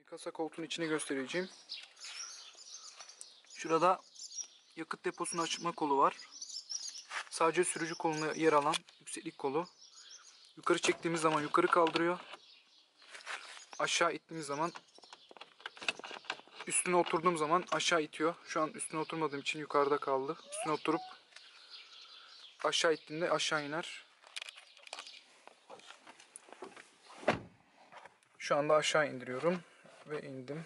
Kasa koltuğun içini göstereceğim. Şurada yakıt deposunu açma kolu var. Sadece sürücü koluna yer alan yükseklik kolu. Yukarı çektiğimiz zaman yukarı kaldırıyor. Aşağı ittiğimiz zaman, üstüne oturduğum zaman aşağı itiyor. Şu an üstüne oturmadığım için yukarıda kaldı. Üstüne oturup aşağı ittiğimde aşağı iner. Şu anda aşağı indiriyorum ve indim.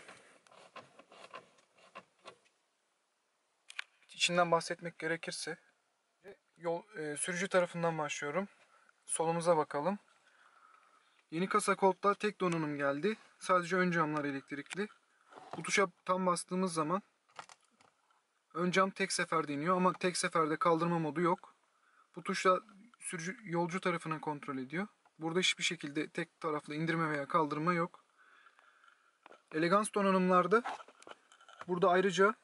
İçinden bahsetmek gerekirse sürücü tarafından başlıyorum. Solumuza bakalım. Yeni kasa koltukta tek donanım geldi. Sadece ön camlar elektrikli. Bu tuşa tam bastığımız zaman ön cam tek seferde iniyor ama tek seferde kaldırma modu yok. Bu tuşla sürücü yolcu tarafını kontrol ediyor. Burada hiçbir şekilde tek taraflı indirme veya kaldırma yok. Elegans donanımlarda burada ayrıca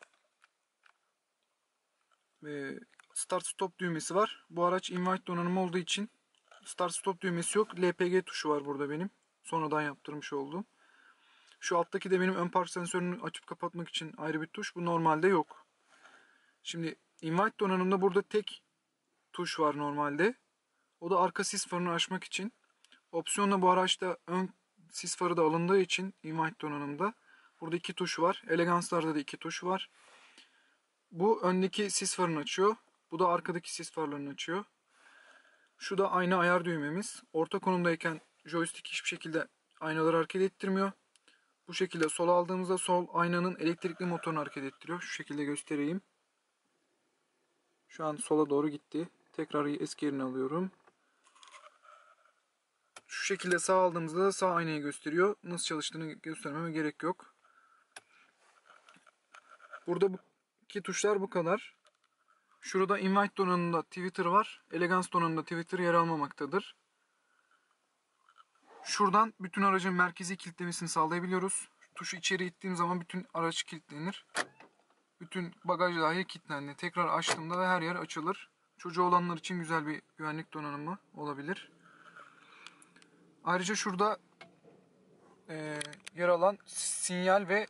start stop düğmesi var. Bu araç invite donanımı olduğu için start stop düğmesi yok. LPG tuşu var burada benim. Sonradan yaptırmış olduğum. Şu alttaki de benim ön park sensörünü açıp kapatmak için ayrı bir tuş. Bu normalde yok. Şimdi invite donanımda burada tek tuş var normalde. O da arka sis farını açmak için. Opsiyonla bu araçta ön sis farı da alındığı için invite donanımda burada iki tuş var. Elegans'larda da iki tuş var. Bu öndeki sis farını açıyor. Bu da arkadaki sis farlarını açıyor. Şu da ayna ayar düğmemiz. Orta konumdayken joystick hiçbir şekilde aynaları hareket ettirmiyor. Bu şekilde sola aldığımızda sol aynanın elektrikli motorunu hareket ettiriyor. Şu şekilde göstereyim. Şu an sola doğru gitti. Tekrar eski yerine alıyorum. Şu şekilde sağ aldığımızda da sağ aynayı gösteriyor. Nasıl çalıştığını göstermeme gerek yok. Burada bu iki tuşlar bu kadar. Şurada invite donanımında Twitter var. Elegance donanımında Twitter yer almamaktadır. Şuradan bütün aracın merkezi kilitlemesini sağlayabiliyoruz. Tuşu içeri ittiğim zaman bütün araç kilitlenir. Bütün bagaj dahi kilitlendi. Tekrar açtığımda da her yer açılır. Çocuğu olanlar için güzel bir güvenlik donanımı olabilir. Ayrıca şurada yer alan sinyal ve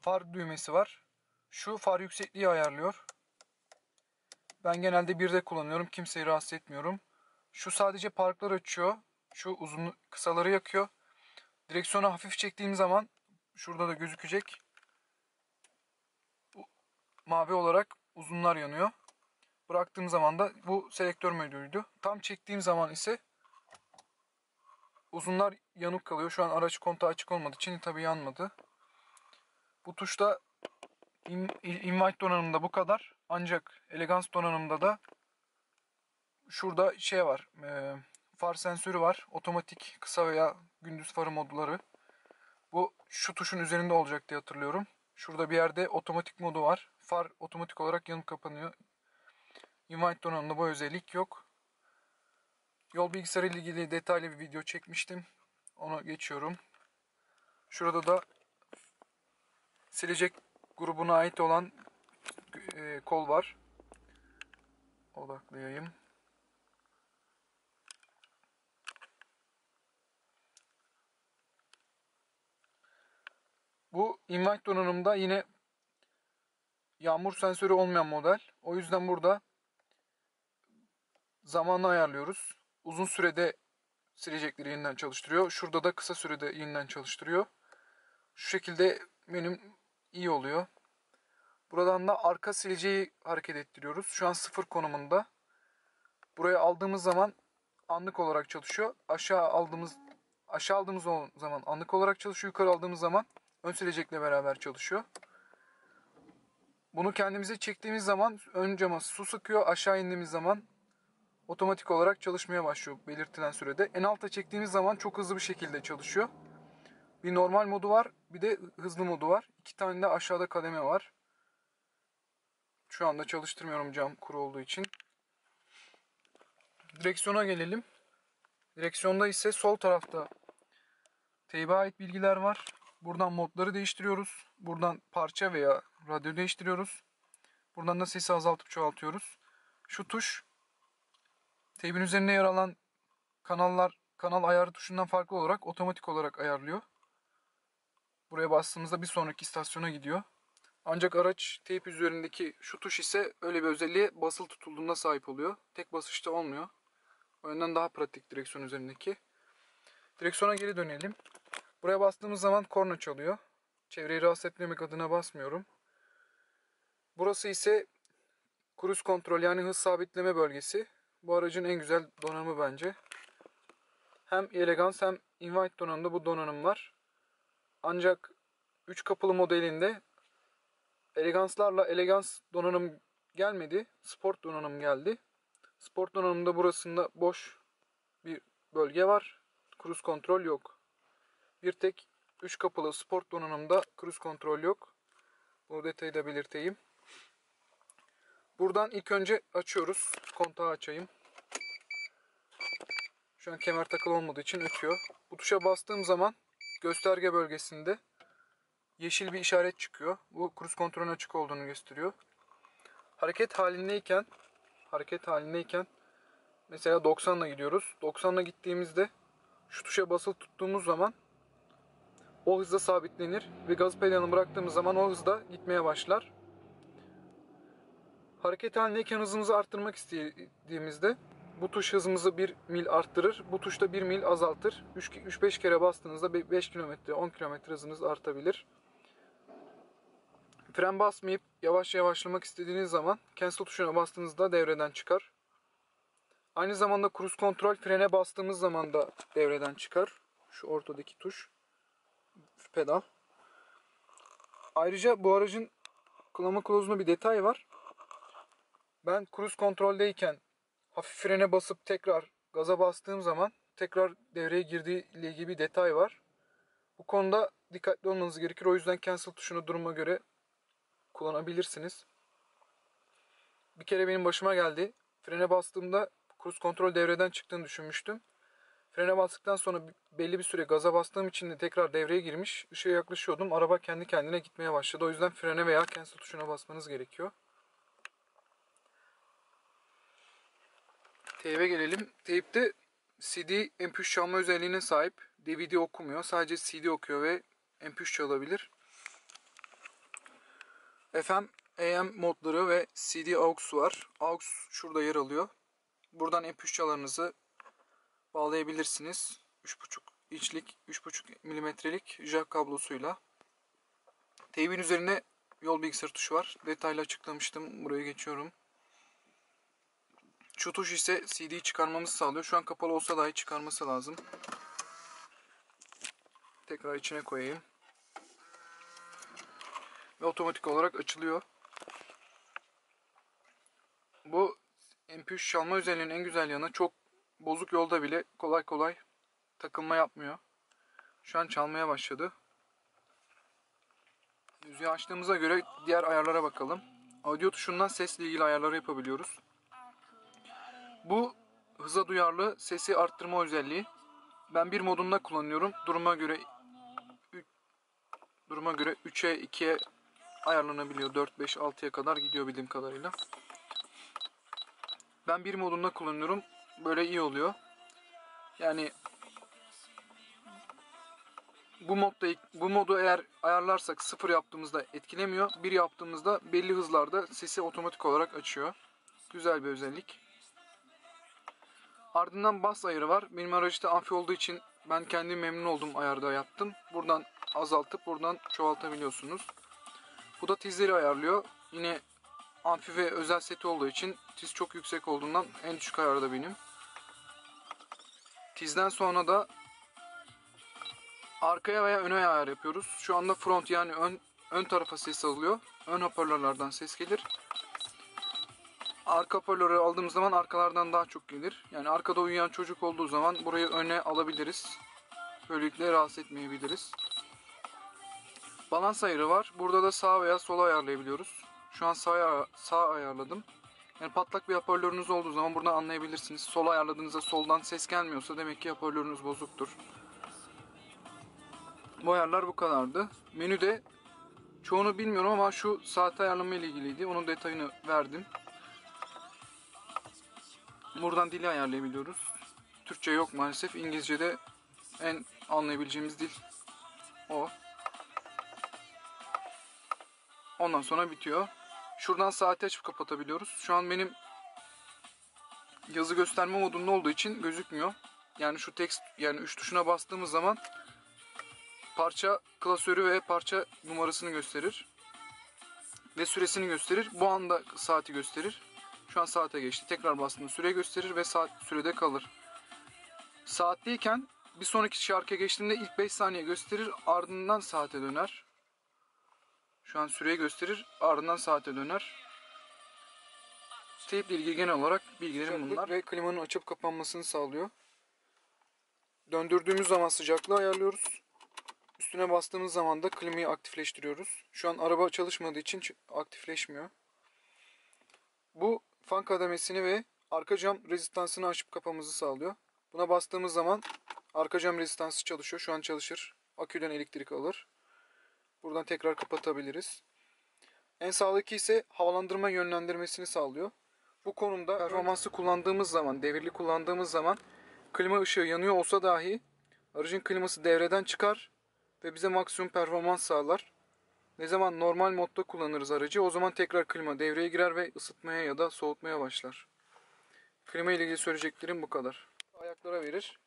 far düğmesi var. Şu far yüksekliği ayarlıyor. Ben genelde 1'de kullanıyorum. Kimseyi rahatsız etmiyorum. Şu sadece parkları açıyor. Şu uzun kısaları yakıyor. Direksiyonu hafif çektiğim zaman şurada da gözükecek. Mavi olarak uzunlar yanıyor. Bıraktığım zaman da bu selektör moduydu. Tam çektiğim zaman ise uzunlar yanık kalıyor. Şu an araç kontağı açık olmadığı için tabi yanmadı. Bu tuşta invite donanımında bu kadar. Ancak Elegance donanımında da şurada şey var. Far sensörü var. Otomatik kısa veya gündüz farı modları. Bu şu tuşun üzerinde olacak diye hatırlıyorum. Şurada bir yerde otomatik modu var. Far otomatik olarak yanıp kapanıyor. Invite donanımında bu özellik yok. Yol bilgisayarı ile ilgili detaylı bir video çekmiştim. Onu geçiyorum. Şurada da silecek grubuna ait olan kol var. Odaklayayım. Bu invite donanımda yine yağmur sensörü olmayan model. O yüzden burada zamanı ayarlıyoruz. Uzun sürede silecekleri yeniden çalıştırıyor. Şurada da kısa sürede yeniden çalıştırıyor. Şu şekilde benim iyi oluyor. Buradan da arka sileceği hareket ettiriyoruz. Şu an 0 konumunda. Buraya aldığımız zaman anlık olarak çalışıyor. Aşağı aldığımız zaman anlık olarak çalışıyor. Yukarı aldığımız zaman ön silecekle beraber çalışıyor. Bunu kendimize çektiğimiz zaman ön cama su sıkıyor. Aşağı indiğimiz zaman otomatik olarak çalışmaya başlıyor belirtilen sürede. En alta çektiğimiz zaman çok hızlı bir şekilde çalışıyor. Bir normal modu var, bir de hızlı modu var. İki tane de aşağıda kademe var. Şu anda çalıştırmıyorum cam kuru olduğu için. Direksiyona gelelim. Direksiyonda ise sol tarafta teybe ait bilgiler var. Buradan modları değiştiriyoruz. Buradan parça veya radyo değiştiriyoruz. Buradan da sesi azaltıp çoğaltıyoruz. Şu tuş teybin üzerinde yer alan kanal ayarı tuşundan farklı olarak otomatik olarak ayarlıyor. Buraya bastığımızda bir sonraki istasyona gidiyor. Ancak araç teyp üzerindeki şu tuş ise öyle bir özelliğe basılı tutulduğunda sahip oluyor. Tek basışta olmuyor. O yönden daha pratik direksiyon üzerindeki. Direksiyona geri dönelim. Buraya bastığımız zaman korna çalıyor. Çevreyi rahatsız etmemek adına basmıyorum. Burası ise cruise kontrol yani hız sabitleme bölgesi. Bu aracın en güzel donanımı bence. Hem Elegance hem Invite donanımda bu donanım var. Ancak 3 kapılı modelinde Elegance'larla Elegance donanım gelmedi. Sport donanım geldi. Sport donanımda burasında boş bir bölge var. Cruise kontrol yok. Bir tek 3 kapılı sport donanımda cruise kontrol yok. Bu detayı da belirteyim. Buradan ilk önce açıyoruz. Kontağı açayım. Şu an kemer takılı olmadığı için ötüyor. Bu tuşa bastığım zaman gösterge bölgesinde yeşil bir işaret çıkıyor. Bu cruise kontrolün açık olduğunu gösteriyor. Hareket halindeyken mesela 90 ile gidiyoruz. 90 ile gittiğimizde şu tuşa basılı tuttuğumuz zaman o hızda sabitlenir ve gaz pedalını bıraktığımız zaman o hızda gitmeye başlar. Hareket halindeyken hızımızı arttırmak istediğimizde bu tuş hızımızı 1 mil arttırır. Bu tuş da 1 mil azaltır. 3-5 kere bastığınızda 5 km, 10 km hızınız artabilir. Fren basmayıp yavaşlamak istediğiniz zaman cancel tuşuna bastığınızda devreden çıkar. Aynı zamanda cruise kontrol frene bastığımız zaman da devreden çıkar. Şu ortadaki tuş. Pedal. Ayrıca bu aracın kullanma kılavuzunda bir detay var. Ben cruise kontroldeyken hafif frene basıp tekrar gaza bastığım zaman tekrar devreye girdiği ile ilgili bir detay var. Bu konuda dikkatli olmanız gerekir. O yüzden cancel tuşunu duruma göre kullanabilirsiniz. Bir kere benim başıma geldi. Frene bastığımda cruise kontrol devreden çıktığını düşünmüştüm. Frene bastıktan sonra belli bir süre gaza bastığım için de tekrar devreye girmiş. Işığa yaklaşıyordum. Araba kendi kendine gitmeye başladı. O yüzden frene veya cancel tuşuna basmanız gerekiyor. Teybe gelelim. Teypte CD MP3 çalma özelliğine sahip. DVD okumuyor. Sadece CD okuyor ve MP3 çalabilir. FM, AM modları ve CD AUX var. AUX şurada yer alıyor. Buradan MP3 çalarınızı bağlayabilirsiniz. 3.5 inçlik, 3.5 milimetrelik jack kablosuyla. Teybin üzerine yol bilgisayarı tuşu var. Detaylı açıklamıştım. Buraya geçiyorum. Şu tuş ise CD'yi çıkarmamızı sağlıyor. Şu an kapalı olsa dahi çıkarması lazım. Tekrar içine koyayım. Ve otomatik olarak açılıyor. Bu MP3 çalma özelliğinin en güzel yanı çok bozuk yolda bile kolay kolay takılma yapmıyor. Şu an çalmaya başladı. Müziği açtığımıza göre diğer ayarlara bakalım. Audio tuşundan sesle ilgili ayarları yapabiliyoruz. Bu hıza duyarlı sesi arttırma özelliği. Ben bir modunda kullanıyorum. Duruma göre 3'e 2'ye ayarlanabiliyor. 4, 5, 6'ya kadar gidiyor bildiğim kadarıyla. Ben bir modunda kullanıyorum. Böyle iyi oluyor. Yani bu modu eğer ayarlarsak 0 yaptığımızda etkilemiyor. 1 yaptığımızda belli hızlarda sesi otomatik olarak açıyor. Güzel bir özellik. Ardından bas ayarı var. Benim aracda amfi olduğu için ben kendim memnun olduğum ayarda yaptım. Buradan azaltıp buradan çoğaltabiliyorsunuz. Bu da tizleri ayarlıyor. Yine amfi ve özel seti olduğu için tiz çok yüksek olduğundan en düşük ayarda benim. Tizden sonra da arkaya veya öne ayar yapıyoruz. Şu anda front yani ön tarafa ses alıyor. Ön hoparlörlerden ses gelir. Arka hoparlörü aldığımız zaman arkalardan daha çok gelir. Yani arkada uyuyan çocuk olduğu zaman burayı öne alabiliriz. Böylelikle rahatsız etmeyebiliriz. Balans ayarı var. Burada da sağ veya sola ayarlayabiliyoruz. Şu an sağ ayarladım. Yani patlak bir hoparlörünüz olduğu zaman buradan anlayabilirsiniz. Sol ayarladığınızda soldan ses gelmiyorsa demek ki hoparlörünüz bozuktur. Bu ayarlar bu kadardı. Menüde çoğunu bilmiyorum ama şu saat ayarlama ile ilgiliydi. Onun detayını verdim. Buradan dili ayarlayabiliyoruz. Türkçe yok maalesef. İngilizce'de en anlayabileceğimiz dil o. Ondan sonra bitiyor. Şuradan saati açıp kapatabiliyoruz. Şu an benim yazı gösterme modunda olduğu için gözükmüyor. Yani şu text, yani 3 tuşuna bastığımız zaman parça klasörü ve parça numarasını gösterir. Ve süresini gösterir. Bu anda saati gösterir. Şu an saate geçti. Tekrar bastığında süre gösterir ve saat sürede kalır. Saatteyken bir sonraki şarkıya geçtiğimde ilk 5 saniye gösterir. Ardından saate döner. Şu an süreyi gösterir. Ardından saate döner. Teyple ilgili genel olarak bilgilerim bunlar. Ve klimanın açıp kapanmasını sağlıyor. Döndürdüğümüz zaman sıcaklığı ayarlıyoruz. Üstüne bastığımız zaman da klimayı aktifleştiriyoruz. Şu an araba çalışmadığı için aktifleşmiyor. Bu fan kademesini ve arka cam rezistansını açıp kapamamızı sağlıyor. Buna bastığımız zaman arka cam rezistansı çalışıyor. Şu an çalışır. Aküden elektrik alır. Buradan tekrar kapatabiliriz. En sağdaki ise havalandırma yönlendirmesini sağlıyor. Bu konumda performanslı kullandığımız zaman, devirli kullandığımız zaman klima ışığı yanıyor olsa dahi aracın kliması devreden çıkar ve bize maksimum performans sağlar. Ne zaman normal modda kullanırız aracı, o zaman tekrar klima devreye girer ve ısıtmaya ya da soğutmaya başlar. Klima ile ilgili söyleyeceklerim bu kadar. Ayaklara verir.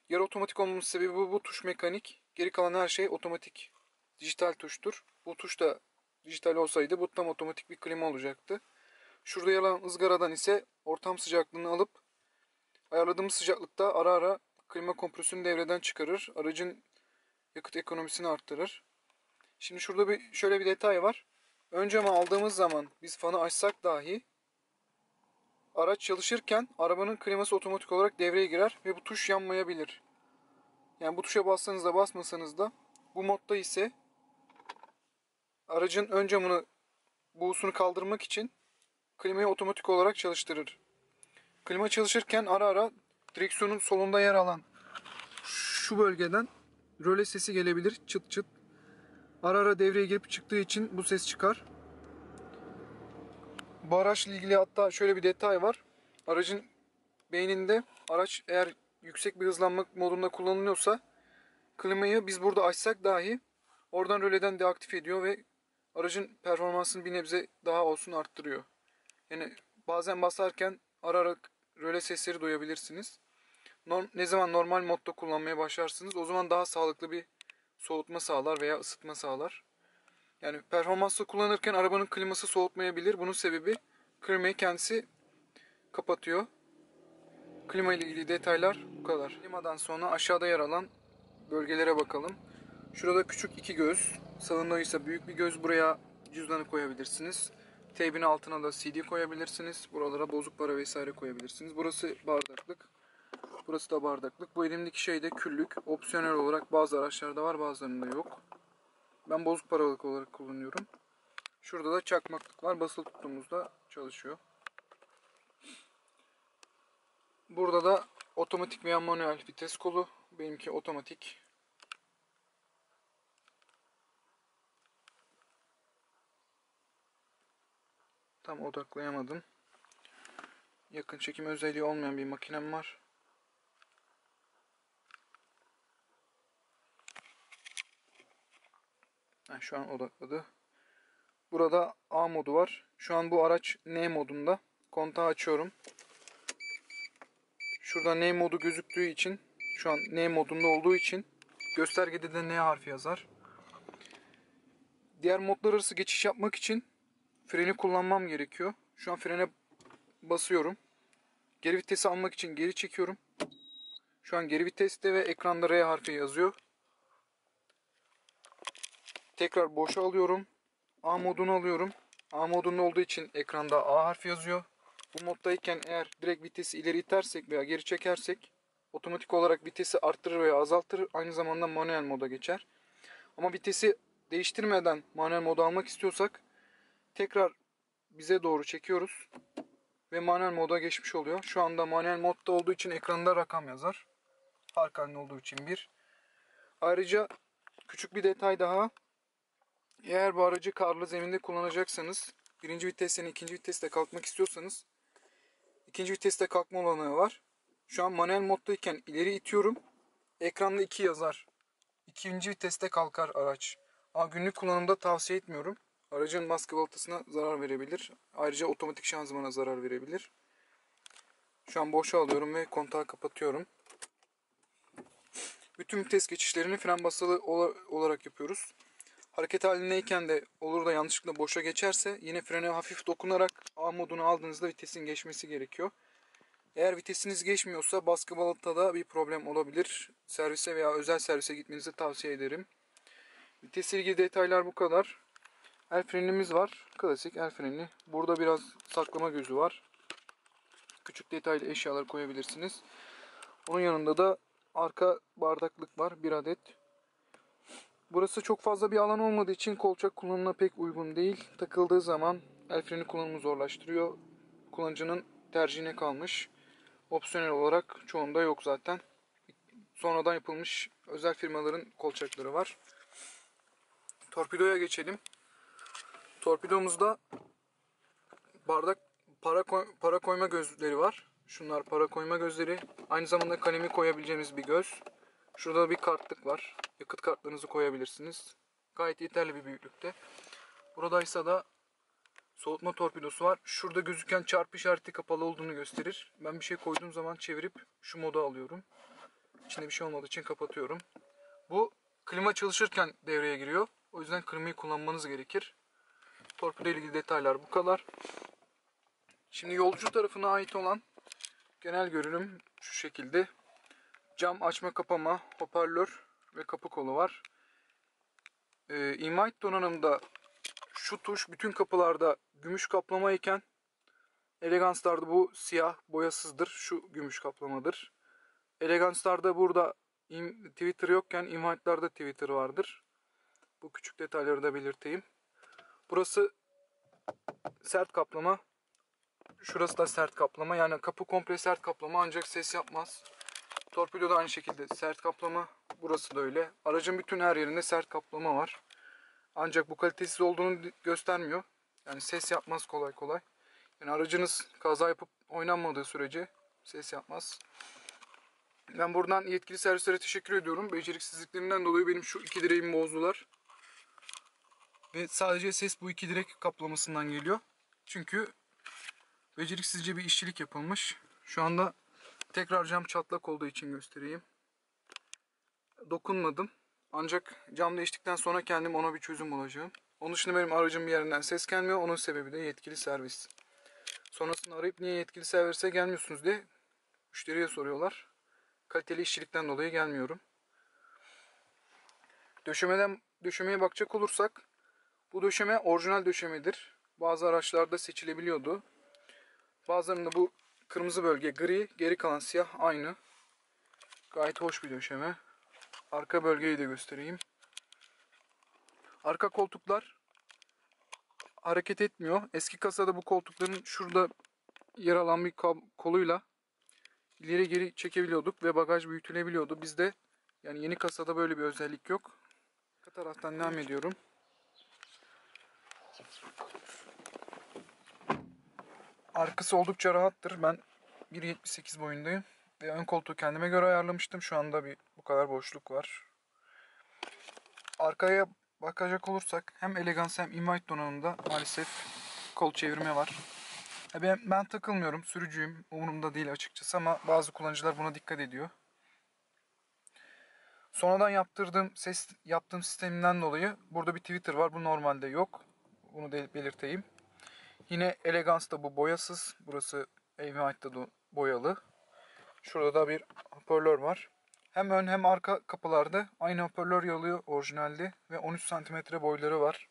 Yarı otomatik olmamın sebebi bu tuş mekanik. Geri kalan her şey otomatik. Dijital tuştur. Bu tuş da dijital olsaydı bu tam otomatik bir klima olacaktı. Şurada yer alan ızgaradan ise ortam sıcaklığını alıp ayarladığımız sıcaklıkta ara ara klima kompresörünü devreden çıkarır. Aracın yakıt ekonomisini arttırır. Şimdi şurada şöyle bir detay var. Ön camı aldığımız zaman biz fanı açsak dahi araç çalışırken arabanın kliması otomatik olarak devreye girer ve bu tuş yanmayabilir. Yani bu tuşa bassanız da basmasanız da bu modda ise aracın ön camını buğusunu kaldırmak için klimayı otomatik olarak çalıştırır. Klima çalışırken ara ara direksiyonun solunda yer alan şu bölgeden röle sesi gelebilir, çıt çıt. Ara ara devreye girip çıktığı için bu ses çıkar. Bu araçla ilgili hatta şöyle bir detay var. Aracın beyninde araç eğer yüksek bir hızlanma modunda kullanılıyorsa klimayı biz burada açsak dahi oradan röleden deaktif ediyor ve aracın performansını bir nebze daha olsun arttırıyor. Yani bazen basarken ara ara röle sesleri duyabilirsiniz. Ne zaman normal modda kullanmaya başlarsınız o zaman daha sağlıklı bir soğutma sağlar veya ısıtma sağlar. Yani performanslı kullanırken arabanın kliması soğutmayabilir. Bunun sebebi klimayı kendisi kapatıyor. Klima ile ilgili detaylar bu kadar. Klimadan sonra aşağıda yer alan bölgelere bakalım. Şurada küçük iki göz. Sağında ise büyük bir göz. Buraya cüzdanı koyabilirsiniz. Teybin altına da CD koyabilirsiniz. Buralara bozuk para vesaire koyabilirsiniz. Burası bardaklık. Burası da bardaklık. Bu elimdeki şey de küllük. Opsiyonel olarak bazı araçlarda var, bazılarında yok. Ben bozuk paralık olarak kullanıyorum. Şurada da çakmaklık var. Basılı tuttuğumuzda çalışıyor. Burada da otomatik veya manuel vites kolu. Benimki otomatik. Tam odaklayamadım. Yakın çekim özelliği olmayan bir makinem var. Şu an odakladı. Burada A modu var. Şu an bu araç N modunda. Kontağı açıyorum. Şurada N modu gözüktüğü için, şu an N modunda olduğu için göstergede de N harfi yazar. Diğer modlar arası geçiş yapmak için freni kullanmam gerekiyor. Şu an frene basıyorum. Geri vitesi almak için geri çekiyorum. Şu an geri viteste ve ekranda R harfi yazıyor. Tekrar boşa alıyorum. A modunu alıyorum. A modunda olduğu için ekranda A harfi yazıyor. Bu moddayken eğer direkt vitesi ileri itersek veya geri çekersek otomatik olarak vitesi arttırır veya azaltır. Aynı zamanda manuel moda geçer. Ama vitesi değiştirmeden manuel moda almak istiyorsak tekrar bize doğru çekiyoruz. Ve manuel moda geçmiş oluyor. Şu anda manuel modda olduğu için ekranda rakam yazar. Park halinde olduğu için 1. Ayrıca küçük bir detay daha. Eğer bu aracı karlı zeminde kullanacaksanız, birinci vitesten ikinci viteste kalkmak istiyorsanız, ikinci viteste kalkma olanağı var. Şu an manuel moddayken ileri itiyorum. Ekranda 2 yazar. İkinci viteste kalkar araç. Günlük kullanımda tavsiye etmiyorum. Aracın maske balatasına zarar verebilir. Ayrıca otomatik şanzımana zarar verebilir. Şu an boşa alıyorum ve kontağı kapatıyorum. Bütün vites geçişlerini fren basılı olarak yapıyoruz. Hareket halindeyken de olur da yanlışlıkla boşa geçerse yine frene hafif dokunarak A modunu aldığınızda vitesin geçmesi gerekiyor. Eğer vitesiniz geçmiyorsa baskı balatada bir problem olabilir. Servise veya özel servise gitmenizi tavsiye ederim. Vitesle ilgili detaylar bu kadar. El frenimiz var. Klasik el freni. Burada biraz saklama gözü var. Küçük detaylı eşyalar koyabilirsiniz. Onun yanında da arka bardaklık var. 1 adet. Burası çok fazla bir alan olmadığı için kolçak kullanımına pek uygun değil. Takıldığı zaman el freni kullanımı zorlaştırıyor. Kullanıcının tercihine kalmış. Opsiyonel olarak çoğunda yok zaten. Sonradan yapılmış özel firmaların kolçakları var. Torpidoya geçelim. Torpidomuzda bardak para koyma gözleri var. Şunlar para koyma gözleri. Aynı zamanda kalemi koyabileceğimiz bir göz. Şurada bir kartlık var. Yakıt kartlarınızı koyabilirsiniz. Gayet yeterli bir büyüklükte. Buradaysa da soğutma torpidosu var. Şurada gözüken çarpı işareti kapalı olduğunu gösterir. Ben bir şey koyduğum zaman çevirip şu moda alıyorum. İçinde bir şey olmadığı için kapatıyorum. Bu klima çalışırken devreye giriyor. O yüzden klimayı kullanmanız gerekir. Torpido ile ilgili detaylar bu kadar. Şimdi yolcu tarafına ait olan genel görünüm şu şekilde. Cam açma kapama, hoparlör ve kapı kolu var. Invite donanımda şu tuş bütün kapılarda gümüş kaplama iken Elegance'larda bu siyah boyasızdır. Şu gümüş kaplamadır. Elegance'larda burada Twitter yokken Invite'larda Twitter vardır. Bu küçük detayları da belirteyim. Burası sert kaplama. Şurası da sert kaplama. Yani kapı komple sert kaplama ancak ses yapmaz. Torpido da aynı şekilde sert kaplama. Burası da öyle. Aracın bütün her yerinde sert kaplama var. Ancak bu kalitesiz olduğunu göstermiyor. Yani ses yapmaz kolay kolay. Yani aracınız kaza yapıp oynanmadığı sürece ses yapmaz. Ben buradan yetkili servislere teşekkür ediyorum. Beceriksizliklerinden dolayı benim şu iki direğimi bozdular. Ve sadece ses bu iki direk kaplamasından geliyor. Çünkü beceriksizce bir işçilik yapılmış. Şu anda tekrar cam çatlak olduğu için göstereyim. Dokunmadım. Ancak cam değiştikten sonra kendim ona bir çözüm bulacağım. Onun dışında benim aracım bir yerinden ses gelmiyor. Onun sebebi de yetkili servis. Sonrasında arayıp niye yetkili servise gelmiyorsunuz diye müşteriye soruyorlar. Kaliteli işçilikten dolayı gelmiyorum. Döşemeye bakacak olursak bu döşeme orijinal döşemedir. Bazı araçlarda seçilebiliyordu. Bazılarında bu kırmızı bölge gri, geri kalan siyah aynı. Gayet hoş bir döşeme. Arka bölgeyi de göstereyim. Arka koltuklar hareket etmiyor. Eski kasada bu koltukların şurada yer alan bir koluyla ileri geri çekebiliyorduk ve bagaj büyütülebiliyordu. Bizde yani yeni kasada böyle bir özellik yok. Arka taraftan devam ediyorum. Arkası oldukça rahattır. Ben 1.78 boyundayım ve ön koltuğu kendime göre ayarlamıştım. Şu anda bu kadar boşluk var. Arkaya bakacak olursak hem Elegance hem Invite donanımda maalesef kol çevirme var. Ben takılmıyorum, sürücüyüm. Umurumda değil açıkçası ama bazı kullanıcılar buna dikkat ediyor. Sonradan yaptığım sisteminden dolayı burada bir Twitter var. Bu normalde yok. Bunu belirteyim. Yine Elegance'da bu boyasız. Burası Invite'da da boyalı. Şurada da bir hoparlör var. Hem ön hem arka kapılarda aynı hoparlör yer alıyor orijinalde ve 13 cm boyları var.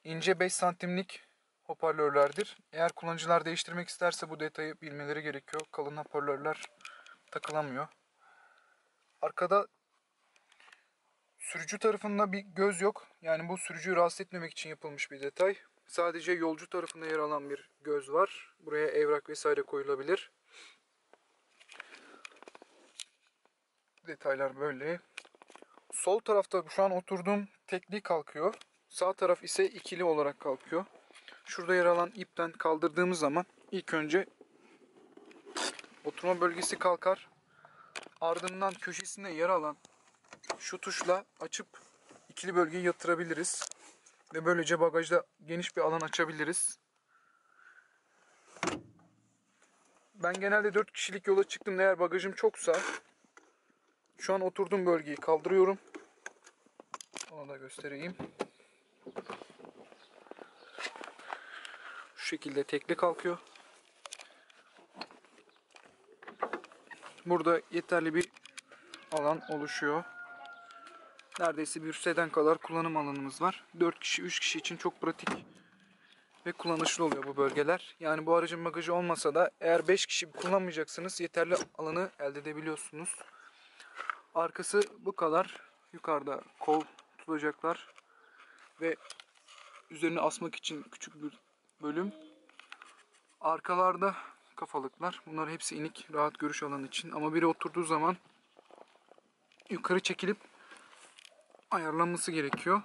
İnce 5 santimlik hoparlörlerdir. Eğer kullanıcılar değiştirmek isterse bu detayı bilmeleri gerekiyor. Kalın hoparlörler takılamıyor. Arkada sürücü tarafında bir göz yok. Yani bu sürücüyü rahatsız etmemek için yapılmış bir detay. Sadece yolcu tarafında yer alan bir göz var. Buraya evrak vesaire koyulabilir. Detaylar böyle. Sol tarafta şu an oturduğum tekli kalkıyor. Sağ taraf ise ikili olarak kalkıyor. Şurada yer alan ipten kaldırdığımız zaman ilk önce oturma bölgesi kalkar. Ardından köşesinde yer alan şu tuşla açıp ikili bölgeyi yatırabiliriz. Ve böylece bagajda geniş bir alan açabiliriz. Ben genelde 4 kişilik yola çıktım. Eğer bagajım çoksa şu an oturduğum bölgeyi kaldırıyorum. Onu da göstereyim. Şu şekilde tekli kalkıyor. Burada yeterli bir alan oluşuyor. Neredeyse bir seden kadar kullanım alanımız var. 4 kişi, 3 kişi için çok pratik ve kullanışlı oluyor bu bölgeler. Yani bu aracın bagajı olmasa da eğer 5 kişi kullanmayacaksınız yeterli alanı elde edebiliyorsunuz. Arkası bu kadar. Yukarıda kol tutacaklar ve üzerine asmak için küçük bir bölüm. Arkalarda kafalıklar. Bunlar hepsi inik, rahat görüş alanı için. Ama biri oturduğu zaman yukarı çekilip ayarlanması gerekiyor.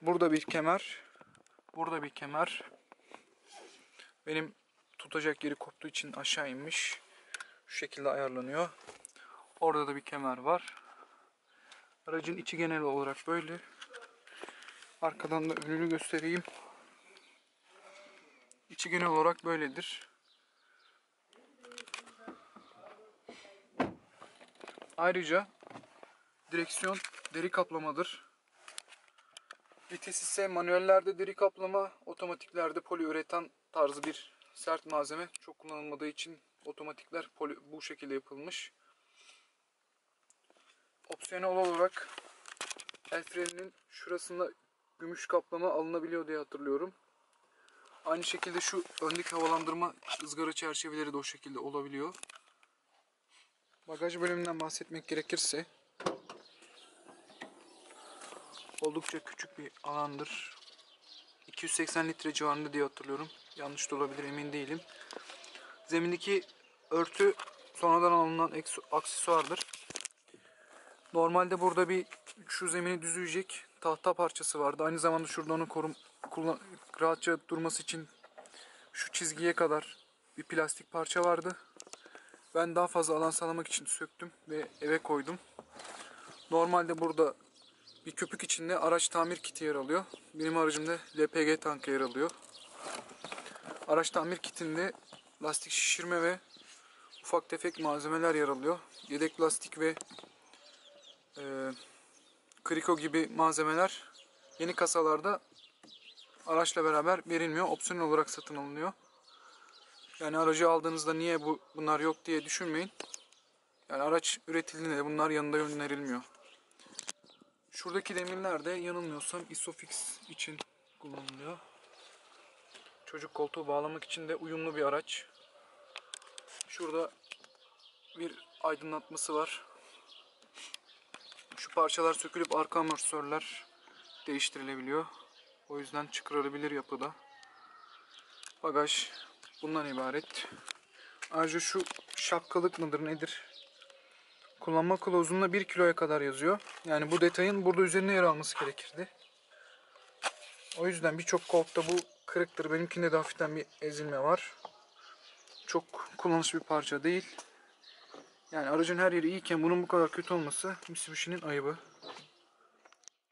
Burada bir kemer. Burada bir kemer. Benim tutacak yeri koptuğu için aşağı inmiş. Şu şekilde ayarlanıyor. Orada da bir kemer var. Aracın içi genel olarak böyle. Arkadan da önünü göstereyim. İçi genel olarak böyledir. Ayrıca direksiyon deri kaplamadır. Vites ise manuellerde deri kaplama, otomatiklerde poliüretan tarzı bir sert malzeme. Çok kullanılmadığı için otomatikler bu şekilde yapılmış. Opsiyonel olarak el freninin şurasında gümüş kaplama alınabiliyor diye hatırlıyorum. Aynı şekilde şu öndeki havalandırma ızgara çerçeveleri de o şekilde olabiliyor. Bagaj bölümünden bahsetmek gerekirse oldukça küçük bir alandır. 280 litre civarında diye hatırlıyorum. Yanlış da olabilir, emin değilim. Zemindeki örtü sonradan alınan aksesuardır. Normalde burada şu zemini düzleyecek tahta parçası vardı. Aynı zamanda şurada onu rahatça durması için şu çizgiye kadar bir plastik parça vardı. Ben daha fazla alan sağlamak için söktüm ve eve koydum. Normalde burada bir köpük içinde araç tamir kiti yer alıyor. Benim aracımda LPG tankı yer alıyor. Araç tamir kitinde lastik şişirme ve ufak tefek malzemeler yer alıyor. Yedek lastik ve kriko gibi malzemeler yeni kasalarda araçla beraber verilmiyor. Opsiyonel olarak satın alınıyor. Yani aracı aldığınızda niye bunlar yok diye düşünmeyin. Yani araç üretildiğinde de bunlar yanında önerilmiyor. Şuradaki demirler de yanılmıyorsam Isofix için kullanılıyor. Çocuk koltuğu bağlamak için de uyumlu bir araç. Şurada bir aydınlatması var. Şu parçalar sökülüp arka amortisörler değiştirilebiliyor. O yüzden çıkarılabilir yapıda. Bagaj bundan ibaret. Ayrıca şu şapkalık mıdır nedir? Kullanma kılavuzunda 1 kiloya kadar yazıyor. Yani bu detayın burada üzerine yer alması gerekirdi. O yüzden birçok koltukta bu kırıktır. Benimkinde de hafiften bir ezilme var. Çok kullanışlı bir parça değil. Yani aracın her yeri iyiyken bunun bu kadar kötü olması Mitsubishi'nin ayıbı.